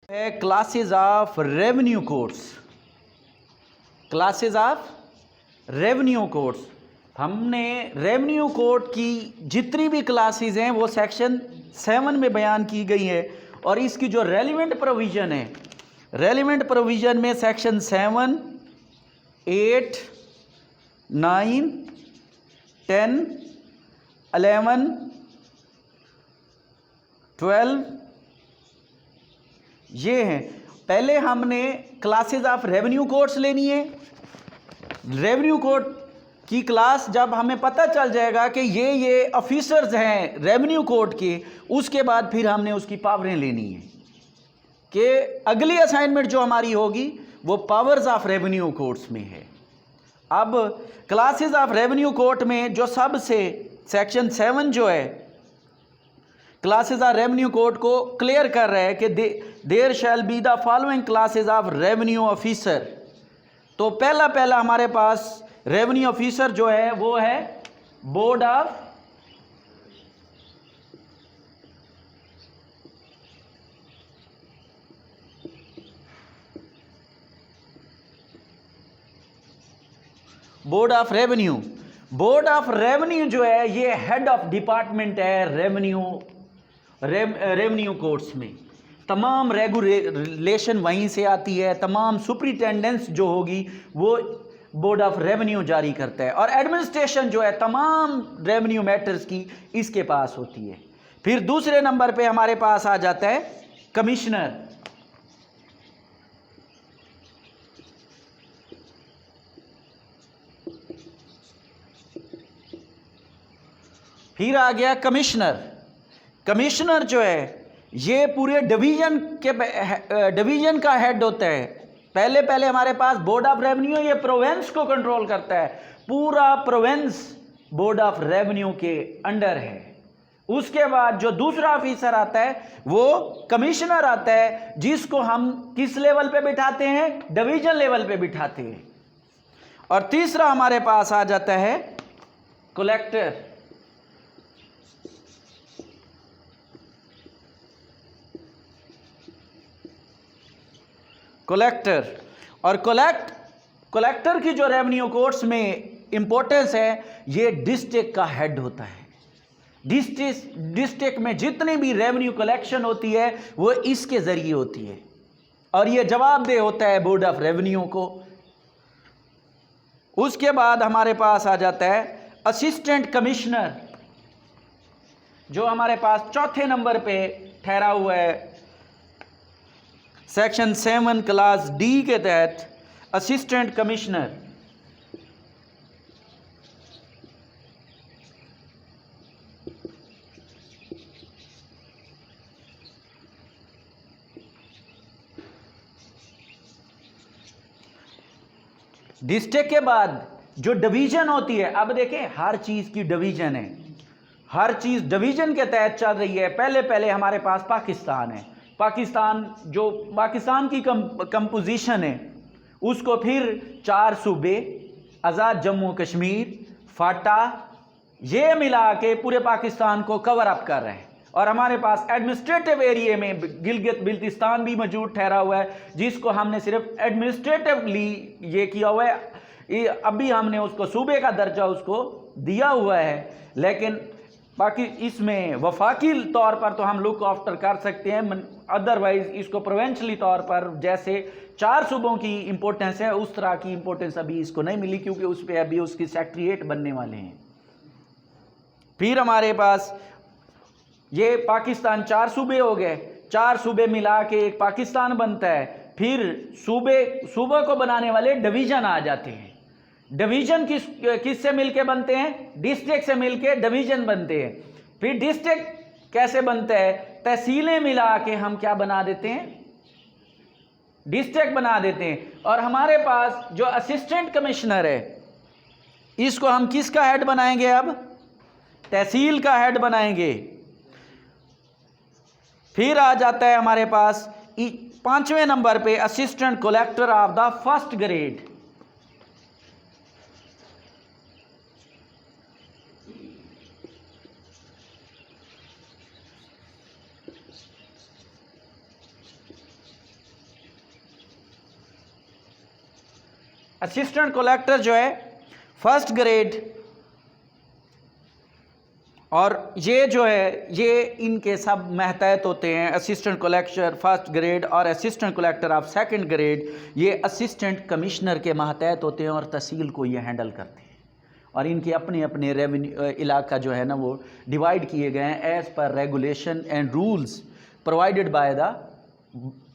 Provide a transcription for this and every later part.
है classes of revenue codes. Classes of revenue codes, हमने revenue code की जितनी भी क्लासेस हैं वो सेक्शन 7 में बयान की गई है। और इसकी जो रेलिवेंट प्रोविज़न है, रेलिवेंट प्रोविज़न में सेक्शन 7, 8, 9, 10, 11, 12 ये हैं। पहले हमने क्लासेस ऑफ रेवेन्यू कोड्स लेनी है। रेवेन्यू कोड की क्लास जब हमें पता चल जाएगा कि ये ऑफिसर्स हैं रेवेन्यू कोड के, उसके बाद फिर हमने उसकी पावरें लेनी है कि अगली असाइनमेंट जो हमारी होगी वो पावर्स ऑफ रेवेन्यू कोड्स में है। अब क्लासेस ऑफ रेवेन्यू कोड में जो सबसे सेक्शन 7 जो है क्लासेस ऑफ रेवेन्यू कोड को क्लियर कर रहा है कि there shall be the following classes of revenue officer. तो पहला हमारे पास रेवेन्यू ऑफिसर जो है वो है board of revenue. Board of revenue जो है ये हेड ऑफ डिपार्टमेंट है रेवेन्यू कोड्स में। तमाम रेगुलेशन वहीं से आती है, तमाम सुपरिटेंडेंस जो होगी वो बोर्ड ऑफ रेवेन्यू जारी करता है, और एडमिनिस्ट्रेशन जो है तमाम रेवेन्यू मैटर्स की इसके पास होती है। फिर दूसरे नंबर पे हमारे पास आ जाता है कमिश्नर। फिर आ गया कमिश्नर। कमिश्नर जो है ये पूरे डिवीजन का हेड होता है। पहले हमारे पास बोर्ड ऑफ रेवेन्यू ये प्रोविंस को कंट्रोल करता है, पूरा प्रोविंस बोर्ड ऑफ रेवेन्यू के अंडर है। उसके बाद जो दूसरा ऑफिसर आता है वो कमिश्नर आता है, जिसको हम किस लेवल पे बिठाते हैं, डिवीजन लेवल पे बिठाते हैं। और तीसरा हमारे पास आ जाता है कलेक्टर। और कलेक्टर की जो रेवेन्यू कोड्स में इंपॉर्टेंस है, ये डिस्ट्रिक्ट का हेड होता है। डिस्ट्रिक्ट में जितनी भी रेवेन्यू कलेक्शन होती है वो इसके जरिए होती है, और ये जवाबदेह होता है बोर्ड ऑफ रेवेन्यू को। उसके बाद हमारे पास आ जाता है असिस्टेंट कमिश्नर, जो हमारे पास चौथे नंबर पे ठहरा हुआ है सेक्शन 7 क्लास डी के तहत असिस्टेंट कमिश्नर। डिस्ट्रिक्ट के बाद जो डिवीजन होती है, अब देखें हर चीज की डिवीजन है, हर चीज डिवीजन के तहत चल रही है। पहले हमारे पास पाकिस्तान है। पाकिस्तान की कंपोजिशन है, उसको फिर 4 सूबे, आज़ाद जम्मू कश्मीर, फाटा, ये मिला के पूरे पाकिस्तान को कवर अप कर रहे हैं। और हमारे पास एडमिनिस्ट्रेटिव एरिया में गिलगित बिल्तिस्तान भी मौजूद ठहरा हुआ है, जिसको हमने सिर्फ एडमिनिस्ट्रेटिवली ये किया हुआ है। अभी हमने उसको सूबे का दर्जा उसको दिया हुआ है, लेकिन बाकी इसमें वफाकी तौर पर तो हम लुक आफ्टर कर सकते हैं, अदरवाइज इसको प्रोविंशियली तौर पर जैसे 4 सूबों की इंपॉर्टेंस है उस तरह की इंपॉर्टेंस अभी इसको नहीं मिली, क्योंकि उस पर अभी उसकी सेक्रेटरीट बनने वाले हैं। फिर हमारे पास ये पाकिस्तान 4 सूबे हो गए, 4 सूबे मिला के एक पाकिस्तान बनता है। फिर सूबे को बनाने वाले डिवीजन आ जाते हैं। डिवीजन किससे मिलके बनते हैं, डिस्ट्रिक्ट से मिलके डिवीजन बनते हैं। फिर डिस्ट्रिक्ट कैसे बनते हैं, तहसीलें मिला के हम क्या बना देते हैं, डिस्ट्रिक्ट बना देते हैं। और हमारे पास जो असिस्टेंट कमिश्नर है, इसको हम किसका हेड बनाएंगे, अब तहसील का हेड बनाएंगे। फिर आ जाता है हमारे पास 5वें नंबर पे assistant collector of the first grade. Assistant collector जो है फर्स्ट ग्रेड, और ये जो है ये इनके सब महतहत होते हैं। असिस्टेंट कलेक्टर फर्स्ट ग्रेड और assistant collector of second grade ये असिस्टेंट कमिश्नर के महतहत होते हैं और तहसील को ये हैंडल करते हैं। और इनके अपने अपने रेवेन्यू इलाका जो है ना वो डिवाइड किए गए हैं as per regulation and rules provided by the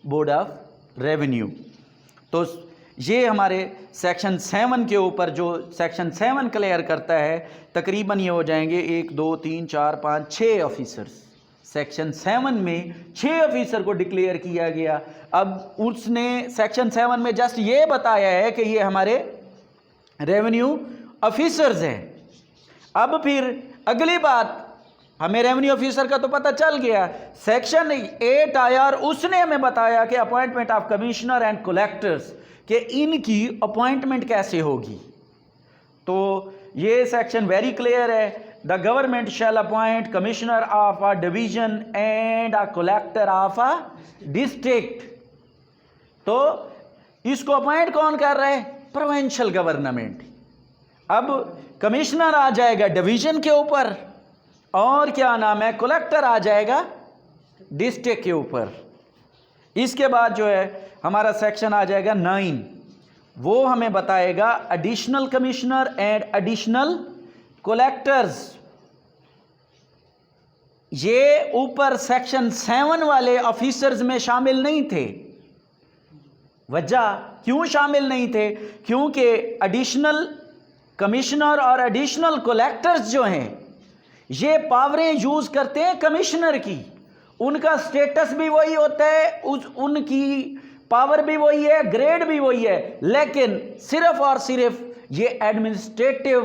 board of revenue. तो ये हमारे सेक्शन 7 के ऊपर जो सेक्शन 7 क्लियर करता है, तकरीबन ये हो जाएंगे 1 2 3 4 5 6 ऑफिसर्स। सेक्शन 7 में 6 ऑफिसर को डिक्लेयर किया गया। अब उसने सेक्शन 7 में जस्ट ये बताया है कि ये हमारे रेवेन्यू ऑफिसर्स हैं। अब फिर अगली बात, हमें रेवेन्यू ऑफिसर का तो पता चल गया। सेक्शन 8 आया और उसने हमें बताया कि appointment of commissioner and collectors, कि इनकी अपॉइंटमेंट कैसे होगी। तो ये सेक्शन वेरी क्लियर है। The government shall appoint commissioner of a division and a collector of a district. तो इसको अपॉइंट कौन कर रहा है? Provincial government. अब कमिश्नर आ जाएगा डिवीजन के ऊपर और क्या नाम है, कलेक्टर आ जाएगा डिस्ट्रिक्ट के ऊपर। इसके बाद जो है हमारा सेक्शन आ जाएगा 9, वो हमें बताएगा additional commissioner and additional collectors. ये ऊपर सेक्शन 7 वाले ऑफिसर्स में शामिल नहीं थे। वजह क्यों शामिल नहीं थे? क्योंकि एडिशनल कमिश्नर और एडिशनल कलेक्टर्स जो हैं ये पावरें यूज करते हैं कमिश्नर की। उनका स्टेटस भी वही होता है, उनकी पावर भी वही है, ग्रेड भी वही है, लेकिन सिर्फ और सिर्फ ये एडमिनिस्ट्रेटिव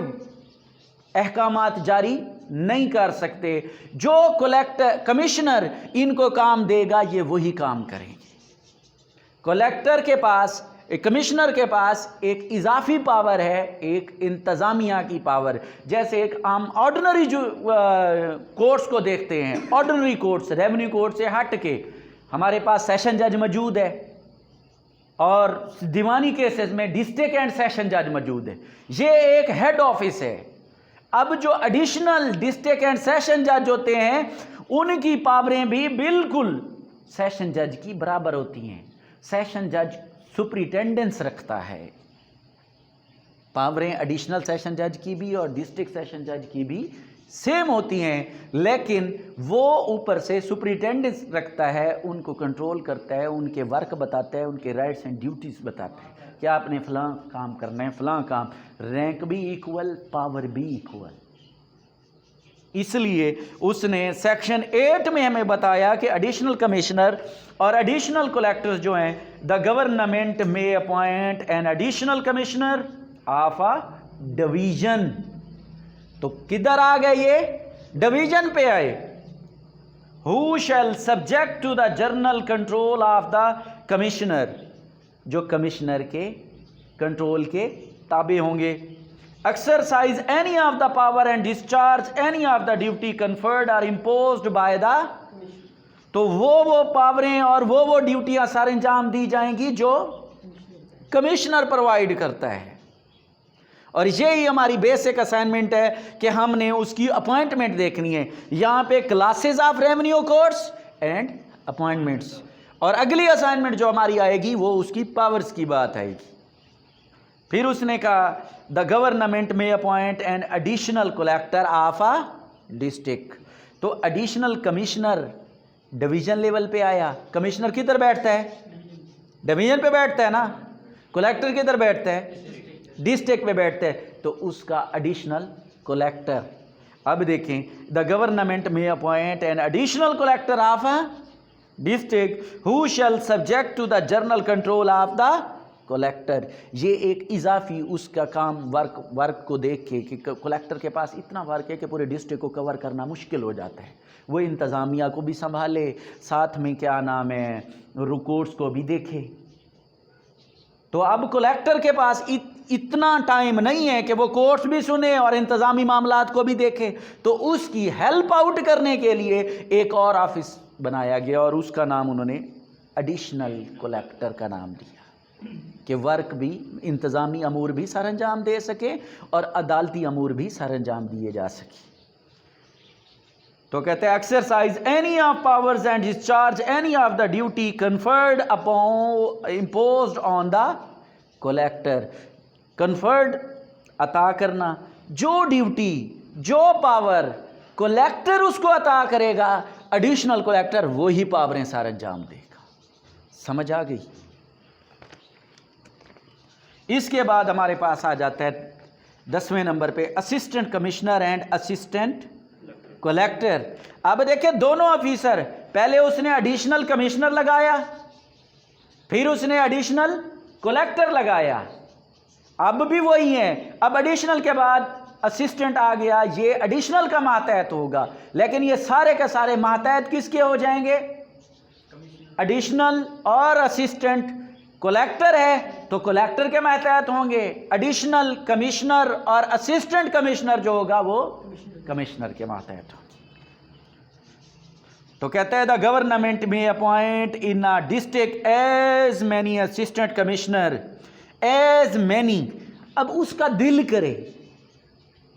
अहकामात जारी नहीं कर सकते। जो कलेक्टर कमिश्नर इनको काम देगा ये वही काम करेंगे। कलेक्टर के पास, कमिश्नर के पास एक इजाफी पावर है, एक इंतज़ामिया की पावर। जैसे एक आम ऑर्डिनरी जो कोर्ट्स को देखते हैं, ऑर्डिनरी कोर्ट्स रेवेन्यू कोर्ट से हट के हमारे पास सेशन जज मौजूद है और दीवानी केसेस में डिस्ट्रिक्ट एंड सेशन जज मौजूद है। ये एक हेड ऑफिस है। अब जो एडिशनल डिस्ट्रिक्ट एंड सेशन जज होते हैं उनकी पावरें भी बिल्कुल सेशन जज की बराबर होती हैं। सेशन जज सुपरिटेंडेंस रखता है। पावरें एडिशनल सेशन जज की भी और डिस्ट्रिक्ट सेशन जज की भी सेम होती हैं, लेकिन वो ऊपर से सुपरिटेंडेंस रखता है, उनको कंट्रोल करता है, उनके वर्क बताता है, उनके राइट्स एंड ड्यूटीज़ बताता है कि आपने फलां काम करना है, फलां काम। रैंक भी इक्वल, पावर भी इक्वल। इसलिए उसने सेक्शन 8 में हमें बताया कि एडिशनल कमिश्नर और एडिशनल कलेक्टर्स जो हैं, the government may appoint an additional commissioner of a division. तो किधर आ गए? ये डिवीजन पे आए। Who shall subject to the general control of the commissioner, जो कमिश्नर के कंट्रोल के ताबे होंगे। Exercise any of the power and discharge any of the duty conferred or imposed by the, तो वो पावरें और वो ड्यूटियां सारे अंजाम दी जाएंगी जो कमिश्नर प्रोवाइड करता है। और यही हमारी बेसिक असाइनमेंट है कि हमने उसकी अपॉइंटमेंट देखनी है। यहाँ पे classes of revenue courts and appointments, और अगली असाइनमेंट जो हमारी आएगी वो उसकी पावर्स की बात आएगी। फिर उसने कहा the government may appoint an additional collector of a district. तो एडिशनल कमिश्नर डिवीजन लेवल पे आया। कमिश्नर किधर बैठता है? डिवीजन पे बैठता है ना। कलेक्टर किधर बैठता है? डिस्ट्रिक्ट पे बैठते हैं, तो उसका एडिशनल कलेक्टर। अब देखें, the government may appoint an additional collector of a district who shall subject to the general control of the collector. ये एक इजाफी उसका काम वर्क को देख के कि कलेक्टर के पास इतना वर्क है कि पूरे डिस्ट्रिक्ट को कवर करना मुश्किल हो जाता है। वो इंतज़ामिया को भी संभाले, साथ में क्या नाम है रिकॉर्ड्स को भी देखे। तो अब कलेक्टर के पास इतना टाइम नहीं है कि वो कोर्ट्स भी सुने और इंतज़ामी मामलात को भी देखे। तो उसकी हेल्प आउट करने के लिए एक और ऑफिस बनाया गया और उसका नाम उन्होंने एडिशनल कलेक्टर का नाम दिया। कि वर्क भी, इंतज़ामी अमूर भी सर अंजाम दे सके और अदालती अमूर भी सर अंजाम दिए जा सके। तो कहते हैं exercise any of powers and discharge any of the duty conferred upon imposed on the collector. Conferred अता करना, जो ड्यूटी, जो पावर कलेक्टर उसको अता करेगा, एडिशनल कलेक्टर वो ही पावरें सर अंजाम देगा। समझ आ गई? इसके बाद हमारे पास आ जाता है 10वें नंबर पे assistant commissioner and assistant collector. अब देखिए दोनों ऑफिसर, पहले उसने एडिशनल कमिश्नर लगाया, फिर उसने एडिशनल कलेक्टर लगाया, अब भी वही है। अब एडिशनल के बाद असिस्टेंट आ गया, ये एडिशनल का मातहत होगा, लेकिन ये सारे के सारे मातहत किसके हो जाएंगे? एडिशनल और असिस्टेंट कलेक्टर है तो कलेक्टर के मातहत होंगे, एडिशनल कमिश्नर और असिस्टेंट कमिश्नर जो होगा वो कमिश्नर के मातहत होंगे। तो कहता है the government may appoint in a district as many assistant commissioner as many. अब उसका दिल करे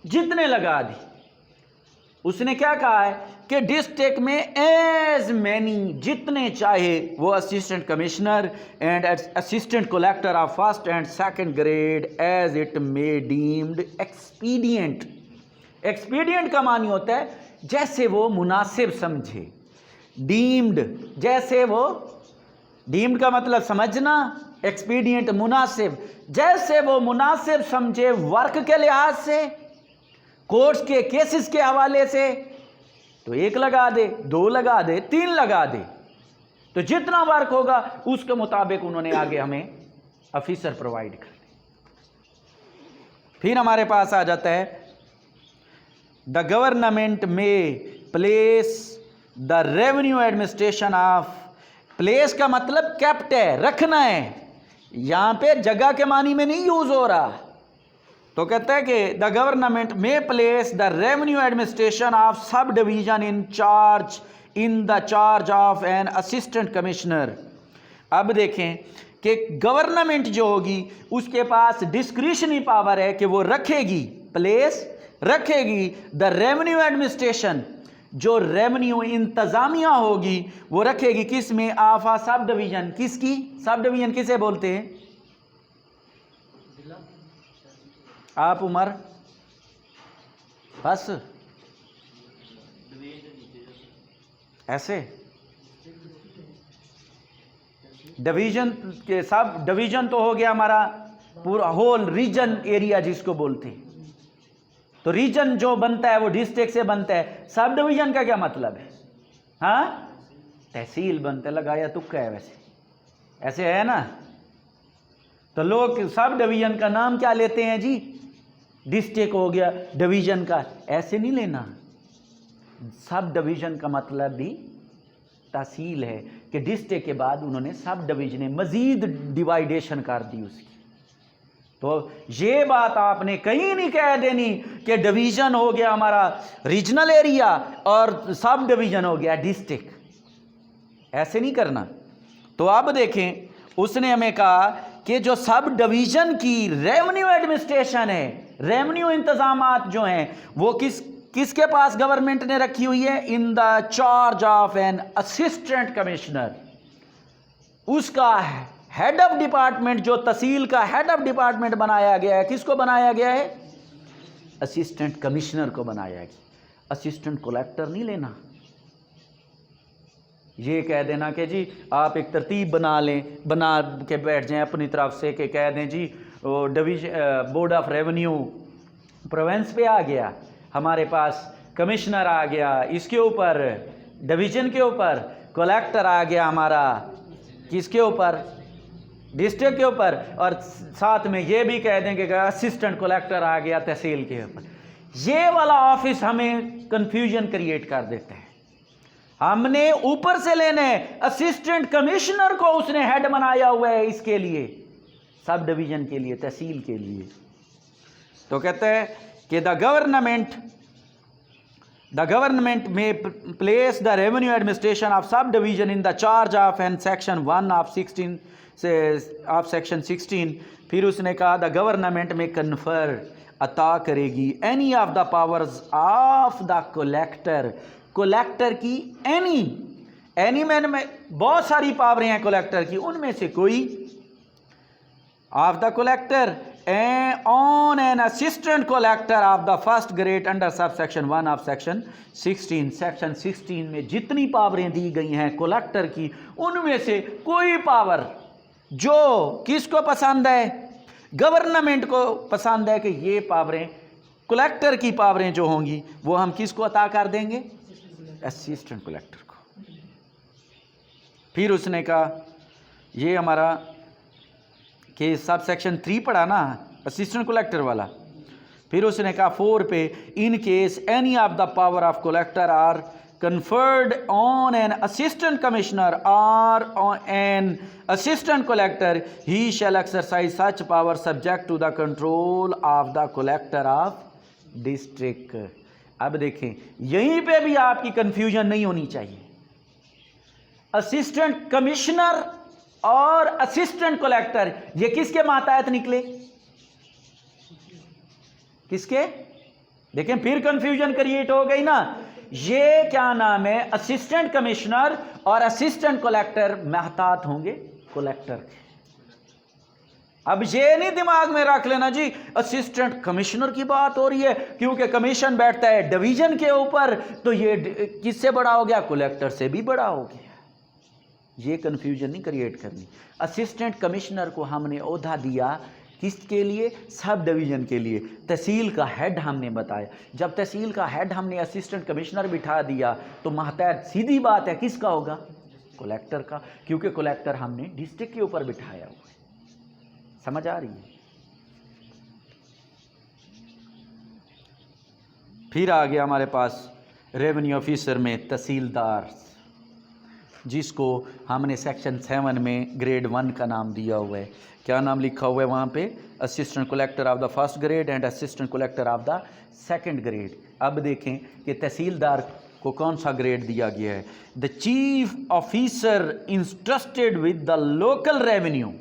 जितने लगा दी। उसने क्या कहा है कि डिस्ट्रिक्ट में एज मैनी, जितने चाहे वो assistant commissioner and assistant collector of first and second grade as it may deemed expedient. Expedient का मानी होता है जैसे वो मुनासिब समझे, डीम्ड जैसे वो, डीम्ड का मतलब समझना, एक्सपीडियंट मुनासिब, जैसे वो मुनासिब समझे वर्क के लिहाज से, कोर्ट्स के केसेस के हवाले से। तो 1 लगा दे, 2 लगा दे, 3 लगा दे, तो जितना वर्क होगा उसके मुताबिक उन्होंने आगे हमें ऑफिसर प्रोवाइड कर दिए। फिर हमारे पास आ जाता है द गवर्नमेंट में place the revenue administration of. Place का मतलब कैप्ट है, रखना है, यहां पे जगह के मानी में नहीं यूज हो रहा। तो कहता है कि द गवर्नमेंट में place the revenue administration of sub division in the charge of N assistant commissioner. अब देखें कि गवर्नमेंट जो होगी उसके पास डिस्क्रिशनरी पावर है कि वो रखेगी, प्लेस रखेगी द रेवेन्यू एडमिनिस्ट्रेशन, जो रेवेन्यू इंतजामिया होगी वो रखेगी किस में? Of a sub division. किसकी? सब डिवीजन किसे बोलते हैं? आप उमर बस ऐसे डिवीजन के, सब डिवीजन तो हो गया हमारा पूरा होल रीजन एरिया जिसको बोलते हैं। तो रीजन जो बनता है वो डिस्ट्रिक्ट से बनता है। सब डिवीजन का क्या मतलब है? हाँ, तहसील बनता है, लगाया तुक्का है, वैसे ऐसे है ना। तो लोग सब डिवीजन का नाम क्या लेते हैं जी? डिस्ट्रिक्ट हो गया डिवीजन का, ऐसे नहीं लेना। सब डिवीजन का मतलब भी तहसील है कि डिस्ट्रिक्ट के बाद उन्होंने सब डिवीजन मजीद डिवाइडेशन कर दी उसकी। तो ये बात आपने कहीं नहीं कह देनी कि डिवीजन हो गया हमारा रीजनल एरिया और सब डिवीजन हो गया डिस्ट्रिक्ट, ऐसे नहीं करना। तो अब देखें उसने हमें कहा कि जो सब डिवीजन की रेवेन्यू एडमिनिस्ट्रेशन है, रेवेन्यू इंतजामात जो हैं वो किसके पास गवर्नमेंट ने रखी हुई है? In the charge of N assistant commissioner. उसका हेड ऑफ डिपार्टमेंट, जो तहसील का हेड ऑफ डिपार्टमेंट बनाया गया है, किसको बनाया गया है? असिस्टेंट कमिश्नर को बनाया गया। असिस्टेंट कलेक्टर नहीं लेना। ये कह देना कि जी आप एक तरतीब बना लें, बना के बैठ जाएं अपनी तरफ से कि कह दें जी division board of revenue province पे आ गया, हमारे पास कमिश्नर आ गया, इसके ऊपर डिवीजन के ऊपर कलेक्टर आ गया हमारा, किसके ऊपर? डिस्ट्रिक्ट के ऊपर, और साथ में ये भी कह देंगे कि असिस्टेंट कलेक्टर आ गया तहसील के ऊपर। ये वाला ऑफिस हमें कंफ्यूजन क्रिएट कर देता है। हमने ऊपर से लेने, असिस्टेंट कमिश्नर को उसने हेड बनाया हुआ है इसके लिए, सब डिवीजन के लिए, तहसील के लिए। तो कहते हैं कि the government The government may place the revenue administration of subdivision in the charge of and section 1 of 16 says of section 16. फिर उसने कहा द गवर्नमेंट में कन्फर अता करेगी any of the powers of the collector, collector की any में बहुत सारी पावरें हैं कलेक्टर की, उनमें से कोई of the collector on an assistant collector of the first grade under subsection 1 of section 16. Section 16 में जितनी पावरें दी गई हैं कलेक्टर की, उनमें से कोई पावर जो किसको पसंद है, गवर्नमेंट को पसंद है कि ये पावरें कलेक्टर की पावरें जो होंगी वो हम किसको अता कर देंगे, असिस्टेंट कलेक्टर को। फिर उसने कहा ये हमारा कि सब सेक्शन 3 पढ़ा ना असिस्टेंट कलेक्टर वाला। फिर उसने कहा 4 पे in case any of the power of collector are conferred on an assistant commissioner और on an assistant collector he shall exercise such power subject to the control of the collector of district. अब देखें यहीं पे भी आपकी confusion नहीं होनी चाहिए। असिस्टेंट कमिश्नर और असिस्टेंट कलेक्टर ये किसके मातहत निकले, किसके? देखें फिर कंफ्यूजन क्रिएट हो गई ना। ये क्या नाम है, असिस्टेंट कमिश्नर और असिस्टेंट कलेक्टर मातहत होंगे कलेक्टर के। अब ये नहीं दिमाग में रख लेना जी असिस्टेंट कमिश्नर की बात हो रही है क्योंकि कमीशन बैठता है डिवीजन के ऊपर, तो ये किससे बड़ा हो गया, कलेक्टर से भी बड़ा हो गया। ये कन्फ्यूजन नहीं क्रिएट करनी। असिस्टेंट कमिश्नर को हमने ओहदा दिया किसके लिए, सब डिवीज़न के लिए। तहसील का हेड हमने बताया, जब तहसील का हेड हमने असिस्टेंट कमिश्नर बिठा दिया तो मातहत सीधी बात है किसका होगा, कलेक्टर का, क्योंकि कलेक्टर हमने डिस्ट्रिक्ट के ऊपर बिठाया हुआ है। समझ आ रही है? फिर आ गया हमारे पास रेवेन्यू ऑफिसर में तहसीलदार, जिसको हमने सेक्शन 7 में ग्रेड 1 का नाम दिया हुआ है। क्या नाम लिखा हुआ है वहाँ पे, assistant collector of the first grade and assistant collector of the second grade. अब देखें कि तहसीलदार को कौन सा ग्रेड दिया गया है। The chief officer entrusted with the local revenue,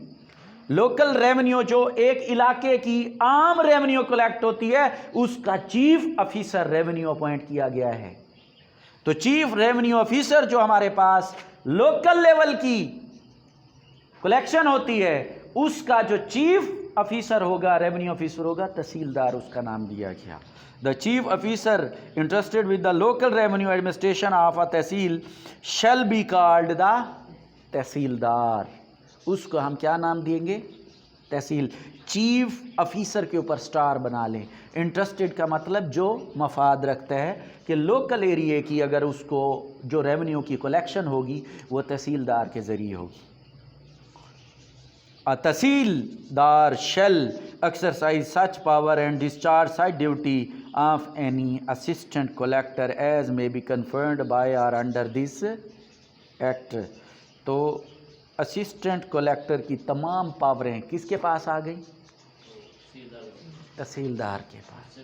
local revenue जो एक इलाके की आम रेवेन्यू कलेक्ट होती है उसका चीफ ऑफिसर रेवेन्यू अपॉइंट किया गया है। तो चीफ रेवेन्यू ऑफिसर जो हमारे पास लोकल लेवल की कलेक्शन होती है उसका जो चीफ ऑफिसर होगा, रेवेन्यू ऑफिसर होगा, तहसीलदार उसका नाम दिया गया। The chief officer interested with the local revenue administration of a tehsil shall be called the tehsildar. उसको हम क्या नाम देंगे, तहसील। चीफ ऑफिसर के ऊपर स्टार बना लें। इंटरेस्टेड का मतलब जो मफाद रखता है कि लोकल एरिया की अगर उसको जो रेवेन्यू की कलेक्शन होगी वो तहसीलदार के ज़रिए होगी। A tehsildar shall exercise such power and discharge such duty of any assistant collector as may be confirmed by और अंडर दिस एक्ट। तो असिस्टेंट कलेक्टर की तमाम पावरें किसके पास आ गई, तहसीलदार के पास,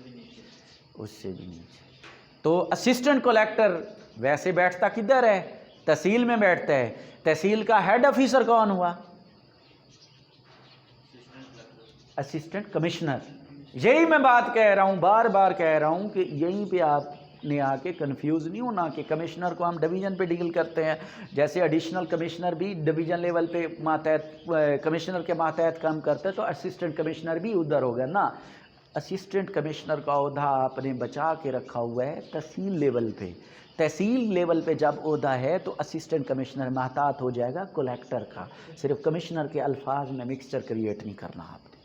उससे भी नीचे। तो असिस्टेंट कलेक्टर वैसे बैठता किधर है, तहसील में बैठता है। तहसील का हेड ऑफिसर कौन हुआ, असिस्टेंट कमिश्नर। यही मैं बात कह रहा हूँ, बार बार कह रहा हूँ कि यहीं पे आपने आके कंफ्यूज नहीं होना कि कमिश्नर को हम डिवीज़न पे डील करते हैं, जैसे एडिशनल कमिश्नर भी डिवीज़न लेवल पे मातहत कमिश्नर के मातहत काम करते हैं, तो असिस्टेंट कमिश्नर भी उधर होगा ना। असिस्टेंट कमिश्नर का ओहदा आपने बचा के रखा हुआ है तहसील लेवल पे। तहसील लेवल पे जब ओहदा है तो असिस्टेंट कमिश्नर मातहत हो जाएगा कलेक्टर का। सिर्फ कमिश्नर के अल्फाज में मिक्सचर क्रिएट नहीं करना आपने।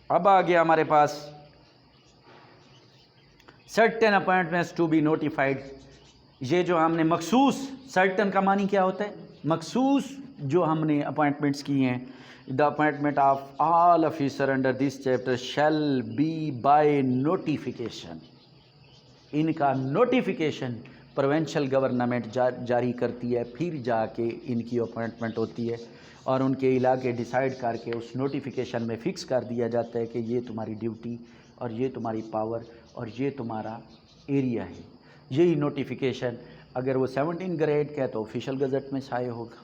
अब आ गया हमारे पास certain appointments to be notified. ये जो हमने मखसूस, सर्टेन का मानी क्या होता है, मखसूस जो हमने अपॉइंटमेंट्स की हैं। The appointment of all officer under this chapter shall be by notification. इनका नोटिफिकेशन प्रोविंशियल गवर्नमेंट जारी करती है, फिर जाके इनकी अपॉइंटमेंट होती है और उनके इलाके डिसाइड करके उस नोटिफिकेशन में फ़िक्स कर दिया जाता है कि ये तुम्हारी ड्यूटी और ये तुम्हारी पावर और ये तुम्हारा एरिया है। यही नोटिफिकेशन अगर वो 17 ग्रेड का है तो ऑफिशियल गज़ट में शाये होगा,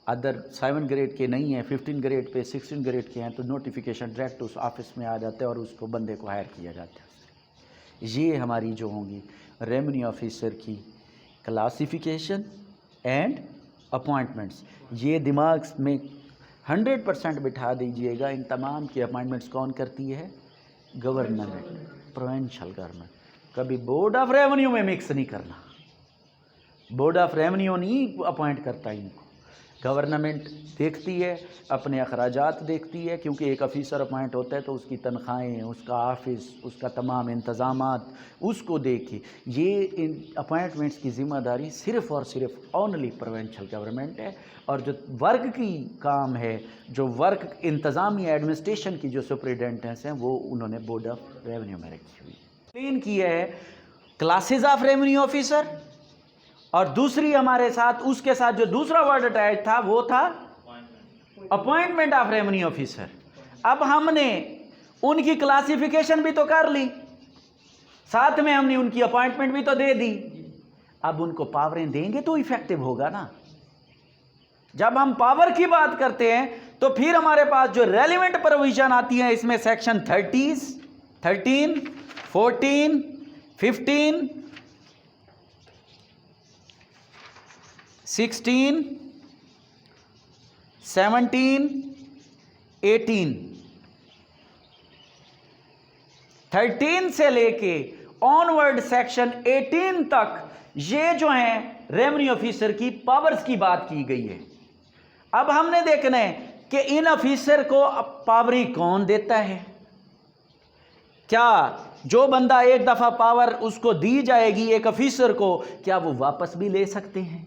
अदर 7 ग्रेड के नहीं हैं, 15 ग्रेड पे 16 ग्रेड के हैं तो नोटिफिकेशन डायरेक्ट उस ऑफिस में आ जाता है और उसको बंदे को हायर किया जाता है। ये हमारी जो होंगी रेवेन्यू ऑफिसर की क्लासिफिकेशन एंड अपॉइंटमेंट्स। ये दिमाग में 100% बिठा दीजिएगा, इन तमाम की अपॉइंटमेंट्स कौन करती है? Government, provincial government. कभी बोर्ड ऑफ रेवेन्यू में मिक्स नहीं करना, बोर्ड ऑफ रेवेन्यू नहीं अपॉइंट करता इनको, गवर्नमेंट देखती है, अपने अखराजात देखती है, क्योंकि एक ऑफिसर अपॉइंट होता है तो उसकी तनख्वाहें, उसका ऑफिस, उसका तमाम इंतज़ामात उसको देखी। ये इन अपॉइंटमेंट्स की ज़िम्मेदारी सिर्फ़ और सिर्फ ओनली प्रोविंशियल गवर्नमेंट है। और जो वर्क की काम है, जो वर्क इंतज़ामी एडमिनिस्ट्रेशन की जो सुपरिटेंडेंट्स हैं वो उन्होंने बोर्ड ऑफ रेवेन्यू में रखी हुई प्लेन की है क्लासेस ऑफ रेवेन्यू ऑफिसर। और दूसरी हमारे साथ उसके साथ जो दूसरा वर्ड अटैच था वो था अपॉइंटमेंट ऑफ रेवेन्यू ऑफिसर। अब हमने उनकी क्लासिफिकेशन भी तो कर ली, साथ में हमने उनकी अपॉइंटमेंट भी तो दे दी। अब उनको पावरें देंगे तो इफेक्टिव होगा ना। जब हम पावर की बात करते हैं तो फिर हमारे पास जो रेलिवेंट प्रोविजन आती है इसमें सेक्शन 13, 14, 15, 16, 17, 18, 13 से लेके ऑनवर्ड सेक्शन 18 तक ये जो हैं रेवेन्यू ऑफिसर की पावर्स की बात की गई है। अब हमने देखना है कि इन ऑफिसर को पावरें कौन देता है। क्या जो बंदा एक दफ़ा पावर उसको दी जाएगी एक ऑफिसर को, क्या वो वापस भी ले सकते हैं?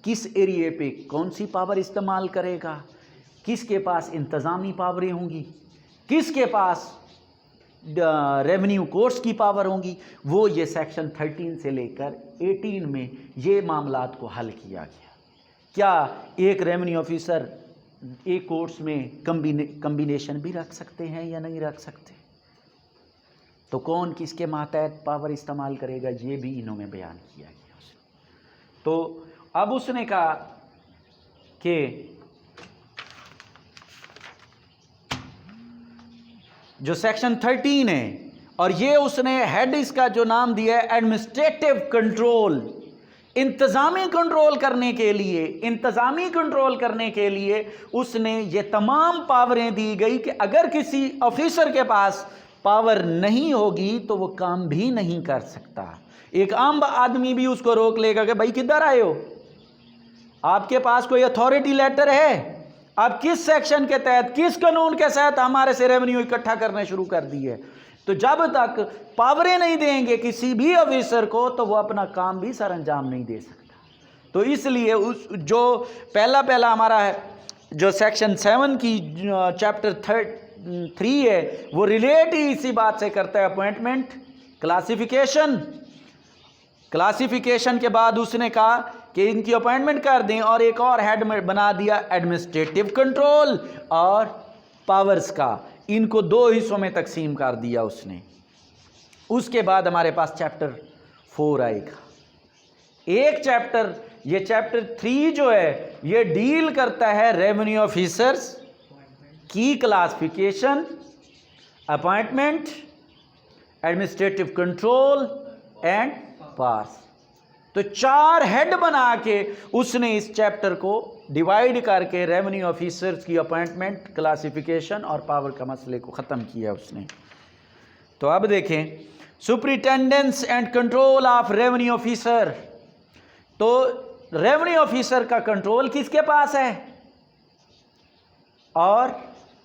किस एरिए पे कौन सी पावर इस्तेमाल करेगा, किसके पास इंतज़ामी पावरें होंगी, किसके पास रेवेन्यू कोर्ट्स की पावर होंगी, वो ये सेक्शन 13 से लेकर 18 में ये मामलात को हल किया गया। क्या एक रेवेन्यू ऑफिसर एक कोर्ट्स में कम्बिनेशन भी रख सकते हैं या नहीं रख सकते? तो कौन किसके मातहत पावर इस्तेमाल करेगा ये भी इन्होंने बयान किया गया। तो अब उसने कहा कि जो सेक्शन 13 है और ये उसने हेड इसका जो नाम दिया है एडमिनिस्ट्रेटिव कंट्रोल, इंतज़ामी कंट्रोल करने के लिए उसने ये तमाम पावरें दी गई कि अगर किसी ऑफिसर के पास पावर नहीं होगी तो वो काम भी नहीं कर सकता। एक आम आदमी भी उसको रोक लेगा कि भाई किधर आए हो, आपके पास कोई अथॉरिटी लेटर है, आप किस सेक्शन के तहत, किस कानून के तहत हमारे से रेवेन्यू इकट्ठा करने शुरू कर दी है। तो जब तक पावरें नहीं देंगे किसी भी ऑफिसर को तो वो अपना काम भी सर अंजाम नहीं दे सकता। तो इसलिए उस जो पहला हमारा है जो सेक्शन 7 की चैप्टर 3 है वो रिलेट ही इसी बात से करता है, अपॉइंटमेंट, क्लासिफिकेशन के बाद उसने कहा कि इनकी अपॉइंटमेंट कर दें और एक और हेड में बना दिया एडमिनिस्ट्रेटिव कंट्रोल और पावर्स का, इनको दो हिस्सों में तकसीम कर दिया उसने। उसके बाद हमारे पास चैप्टर 4 आएगा। एक चैप्टर, ये चैप्टर 3 जो है ये डील करता है रेवेन्यू ऑफिसर्स की classification, appointment, administrative control and powers. तो 4 हेड बना के उसने इस चैप्टर को डिवाइड करके रेवेन्यू ऑफिसर्स की अपॉइंटमेंट, क्लासिफिकेशन और पावर का मसले को ख़त्म किया उसने। तो अब देखें superintendence and control of revenue officer. तो रेवेन्यू ऑफिसर का कंट्रोल किसके पास है और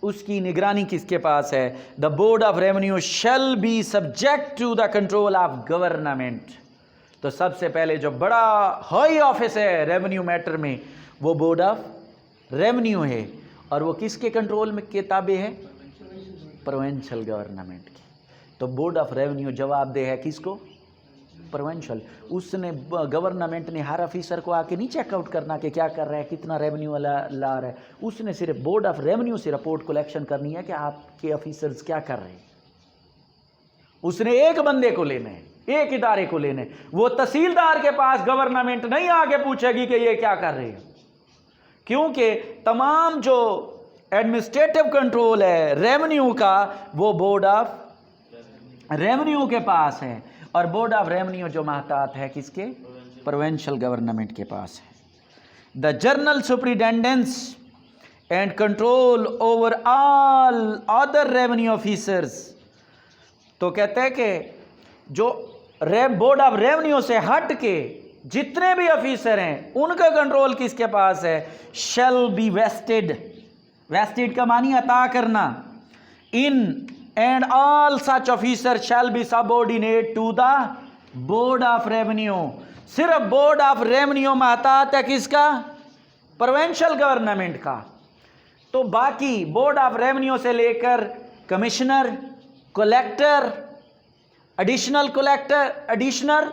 उसकी निगरानी किसके पास है? The board of revenue shall be subject to the control of government. तो सबसे पहले जो बड़ा हाई ऑफिस है रेवेन्यू मैटर में वो बोर्ड ऑफ रेवेन्यू है और वो किसके कंट्रोल में किताबें हैं? प्रोविंशियल गवर्नमेंट की। तो बोर्ड ऑफ रेवेन्यू जवाबदेह है किसको? प्रोविंशियल। उसने गवर्नमेंट ने हर ऑफिसर को आके नहीं चेकआउट करना कि क्या कर रहा है, कितना रेवेन्यू ला रहा है। उसने सिर्फ बोर्ड ऑफ रेवेन्यू से रिपोर्ट कलेक्शन करनी है कि आपके ऑफिसर्स क्या कर रहे हैं। उसने एक बंदे को लेना है, एक इदारे को लेना है। वो तहसीलदार के पास गवर्नमेंट नहीं आके पूछेगी कि ये क्या कर रहे हैं, क्योंकि तमाम जो एडमिनिस्ट्रेटिव कंट्रोल है रेवेन्यू का वो बोर्ड ऑफ रेवेन्यू के पास है। और बोर्ड ऑफ रेवेन्यू जो महतात है किसके? प्रोविंशियल गवर्नमेंट के पास है। The general superintendence and control over all other revenue officers. तो कहते हैं कि जो बोर्ड ऑफ रेवेन्यू से हट के जितने भी ऑफिसर हैं उनका कंट्रोल किसके पास है? शैल बी वेस्टेड। वेस्टेड का मानी अता करना। In and all such officer shall be subordinate to the board of revenue. सिर्फ बोर्ड ऑफ रेवेन्यू में आता है किसका? प्रोविंशियल गवर्नमेंट का। तो बाकी बोर्ड ऑफ रेवेन्यू से लेकर commissioner, collector, additional collector, additional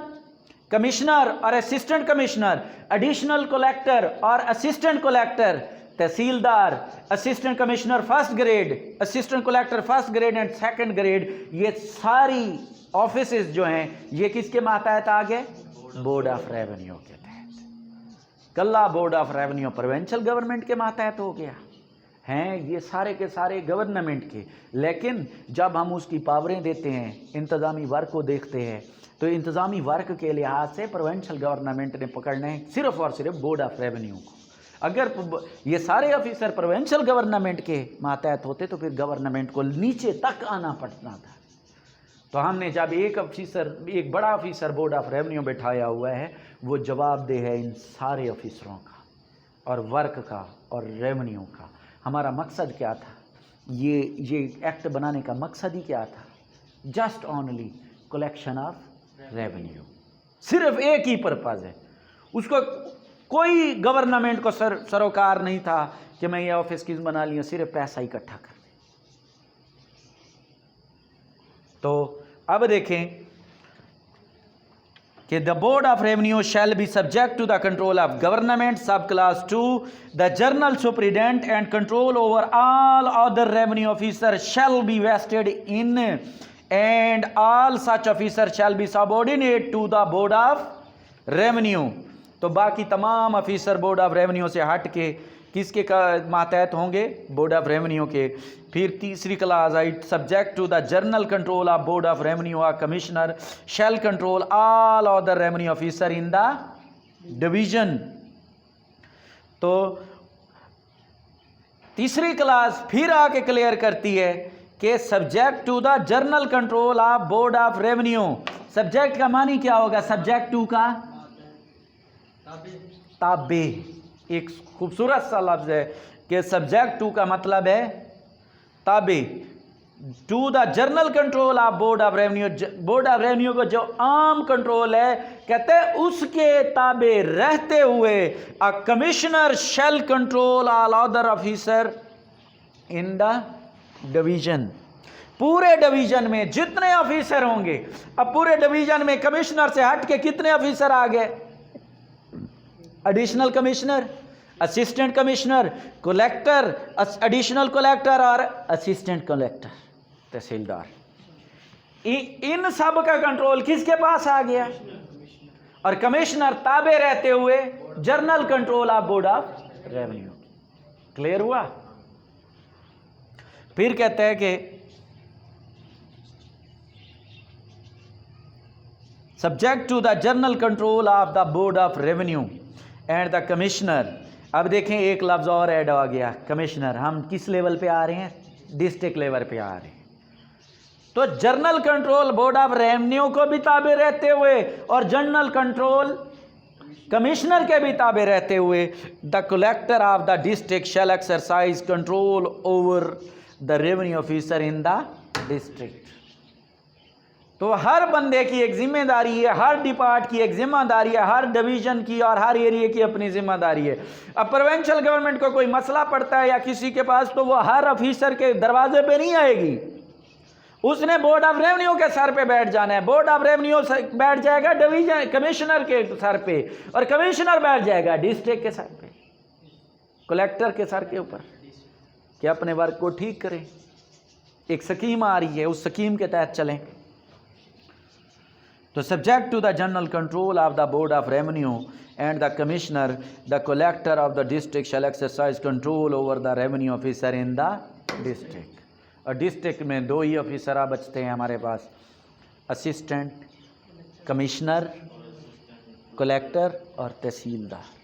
commissioner और असिस्टेंट कमिश्नर, एडिशनल कलेक्टर और assistant collector, tehsildar, assistant commissioner first grade, assistant collector first grade and second grade, ये सारी ऑफिसेज जो हैं ये किसके मातहत आ गए? बोर्ड ऑफ रेवेन्यू के तहत। कल्ला board of revenue provincial government के मातहत हो गया हैं, ये सारे के सारे गवर्नमेंट के। लेकिन जब हम उसकी पावरें देते हैं, इंतज़ामी वर्क को देखते हैं, तो इंतज़ामी वर्क के लिहाज से प्रोविंशियल गवर्नमेंट ने पकड़ना है सिर्फ और सिर्फ बोर्ड ऑफ रेवेन्यू को। अगर ये सारे ऑफिसर प्रोविंशियल गवर्नमेंट के मातहत होते तो फिर गवर्नमेंट को नीचे तक आना पड़ता था। तो हमने जब एक बड़ा ऑफिसर बोर्ड ऑफ रेवेन्यू बैठाया हुआ है, वो जवाबदेह है इन सारे ऑफिसरों का और वर्क का और रेवेन्यू का। हमारा मकसद क्या था? ये एक्ट बनाने का मकसद ही क्या था? Just only collection of revenue. सिर्फ एक ही पर्पज़ है उसको। कोई गवर्नमेंट को सरोकार नहीं था कि मैं ये ऑफिस किस बना लिया, सिर्फ पैसा इकट्ठा कर। तो अब देखें कि the board of revenue shall be subject to the control of government. Sub class 2 the general superintendent and control over all other revenue officer shall be vested in and all such officer shall be subordinate to the board of revenue. तो बाकी तमाम officer board of revenue से हट के किसके मातहत होंगे? Board of revenue के। फिर तीसरी क्लास आई subject to the general control of board of revenue और commissioner shall control all other revenue officer in the division. तो तीसरी क्लास फिर आके क्लियर करती है कि subject to the general control of board of revenue. Subject का मानी क्या होगा? सब्जेक्ट टू का ताबे। एक खूबसूरत सा लफ्ज है कि सब्जेक्ट टू का मतलब है ताबे। To the general control of board of revenue. Board of revenue को जो आम कंट्रोल है कहते हैं उसके ताबे रहते हुए a commissioner shall control all other officer in the division. पूरे डिवीजन में जितने ऑफिसर होंगे, अब पूरे डिवीजन में कमिश्नर से हट के कितने ऑफिसर आ गए? Additional commissioner, assistant commissioner, collector, additional collector और असिस्टेंट कलेक्टर, तहसीलदार। इन सब का कंट्रोल किसके पास आ गया? और कमिश्नर ताबे रहते हुए general control of board of revenue. Clear हुआ? फिर कहते हैं कि subject to the general control of the board of revenue and the commissioner. अब देखें एक लफ्ज़ और ऐड हो गया, कमिश्नर। हम किस लेवल पे आ रहे हैं? डिस्ट्रिक्ट लेवल पे आ रहे हैं। तो general control board of revenue को भी ताबे रहते हुए और जनरल कंट्रोल कमिश्नर के भी ताबे रहते हुए the collector of the district shall exercise control over the revenue officer in the district. तो हर बंदे की एक जिम्मेदारी है, हर डिपार्ट की एक जिम्मेदारी है, हर डिवीजन की और हर एरिया की अपनी जिम्मेदारी है। अब प्रोविंशियल गवर्नमेंट को कोई मसला पड़ता है या किसी के पास, तो वो हर ऑफिसर के दरवाजे पे नहीं आएगी, उसने बोर्ड ऑफ रेवेन्यू के सर पे बैठ जाना है, बोर्ड ऑफ रेवेन्यू बैठ जाएगा डिवीजन कमिश्नर के सर पे, और कमिश्नर बैठ जाएगा डिस्ट्रिक्ट के सर पे, कलेक्टर के सर के ऊपर, कि अपने वर्क को ठीक करें। एक स्कीम आ रही है, उस स्कीम के तहत चलें। तो subject to the general control of the board of revenue and the commissioner, the collector of the district shall exercise control over the revenue officer in the district. और डिस्ट्रिक्ट में 2 ही officer बचते हैं हमारे पास, assistant commissioner, collector और तहसीलदार।